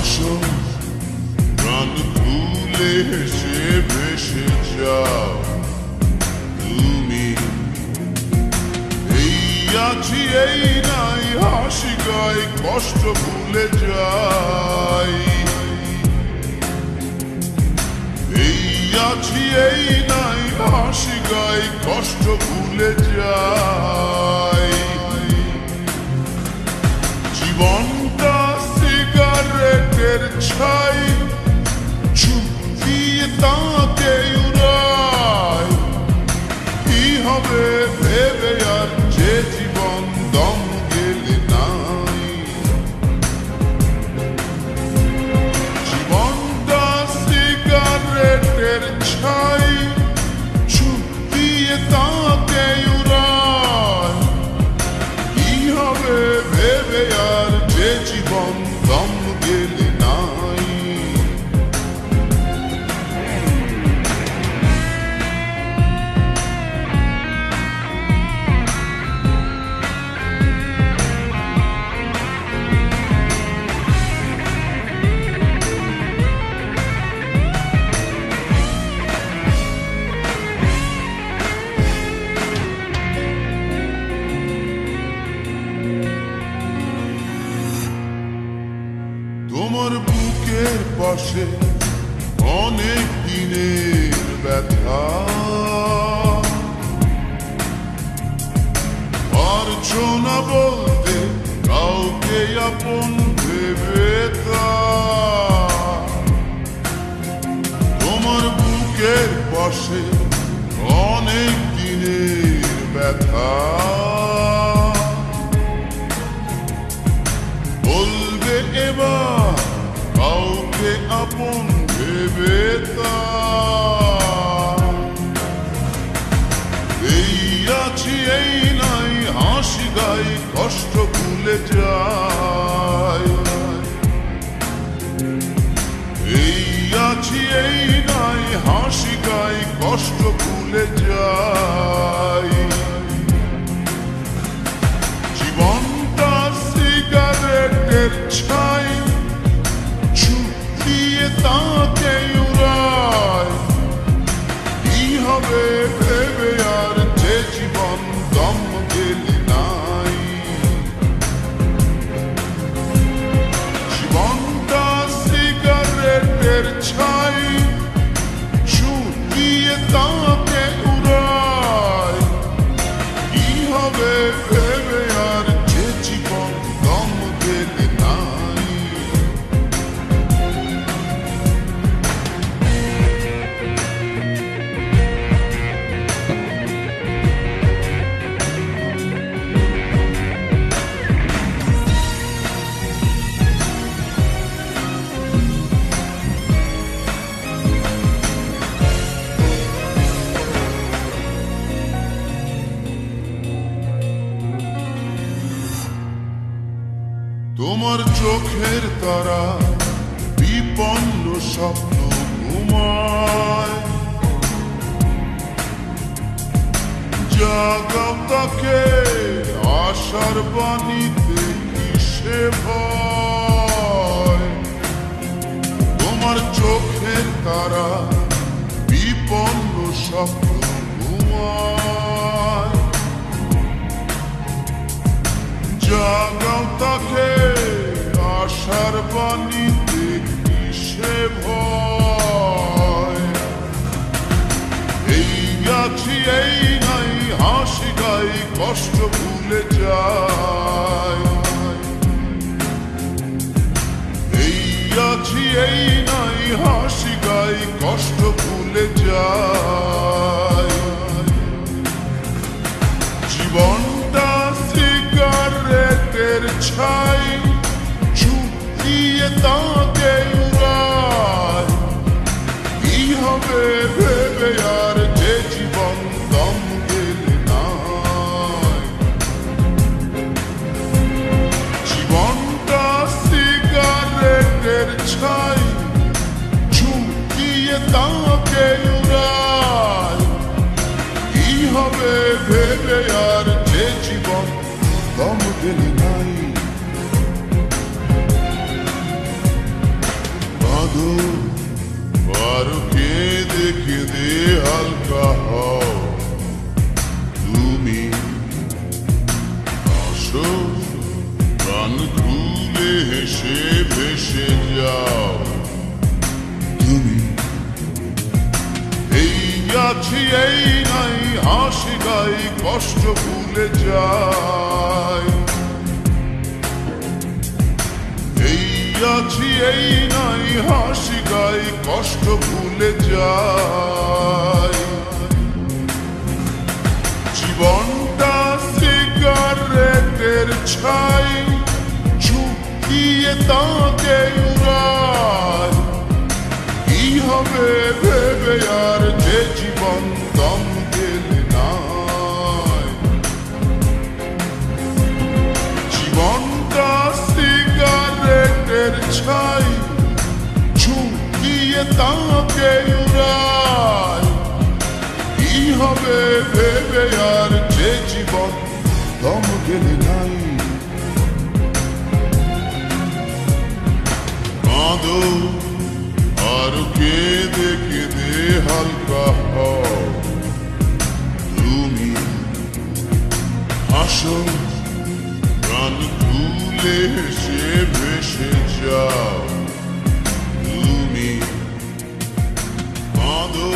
আসো প্রাণ খুলে হেসে ভেসে যাও তুমি। এই আছি এই নাই হাসি গাই কষ্ট ভুলে যাই। এই আছি এই নাই হাসি গাই কষ্ট ভুলে যাই। জীবনটা সিগারেটের ছাই চুপ দিয়ে তাকে উড়ায়। কি হবে ভেবে আর যে জীবন দম গেলে নাই। জীবনটা সিগারেটের ছাই চুপ দিয়ে তাকে উড়ায়। কি হবে ভেবে আর যে জীবন দম গেলে নাই। তোমার বুকের পাশে অনেক দিনের ব্যথা। পারছো না বলতে কাউকে আপন ভেবে তা। তোমার বুকের পাশে অনেক দিনের ব্যথা। বলবে এবার কাউকে আপন ভেবে তা। এই আছি এই নাই হাসি গাই কষ্ট ভুলে যাই। এই আছি এই নাই হাসি গাই কষ্ট ভুলে যাই। জীবনটা সিগারেটের ছাই চুপ দিয়ে তাকে উড়ায়। কি হবে ভেবে আর যে জীবন দম গেলে নাই। জীবনটা সিগারেটের ছাই চুপ দিয়ে তাকে উড়ায়। কি হবে ভেবে আর যে জীবন দম গেলে নাই। তোমার চোখের তারা বিপন্ন স্বপ্ন ঘুমায়। জাগাও তাকে আশার বাণীতে কিসে ভয়। তোমার চোখের তারা বিপন্ন স্বপ্ন ঘুমায়। জাগাও তাকে আশার বাণীতে কিসে ভয়। এই আছি এই নাই হাসি গাই কষ্ট ভুলে যাই। এই আছি এই নাই হাসি গাই কষ্ট ভুলে যাই। জীবনটা সিগারেটের ছাই চুপ দিয়ে তাকে উড়ায়। কি হবে ভেবে আর যে জীবন দম গেলে নাই। জীবনটা সিগারেটের ছাই চুপ দিয়ে তাকে উড়ায়। কি হবে ভেবে আর যে জীবন দম গেলে নাই। কেঁদে হালকা হও তুমি আসো প্রাণ খুলে হেসে ভেসে যাও তুমি এই আছি এই নাই হাসি গাই কষ্ট ভুলে যাই এই আছি এই নাই হাসি গাই কষ্ট ভুলে যাই জীবনটা সিগারেটের ছাই ঝুঁকিয়ে তাকে উড়ায় কি হবে ভেবে আর যে জীবন দম গেলে নাই জীবনটা সিগারেটের ছাই ঝুঁকিয়ে তাকে উড়ায় কি হবে ভেবে আর যে জীবন দম গেলে নাই কাঁদো আর কেঁদে কেঁদে হালকা হও তুমি হাসো প্রাণ খুলে হেসে ভেসে যাও তুমি কাঁদো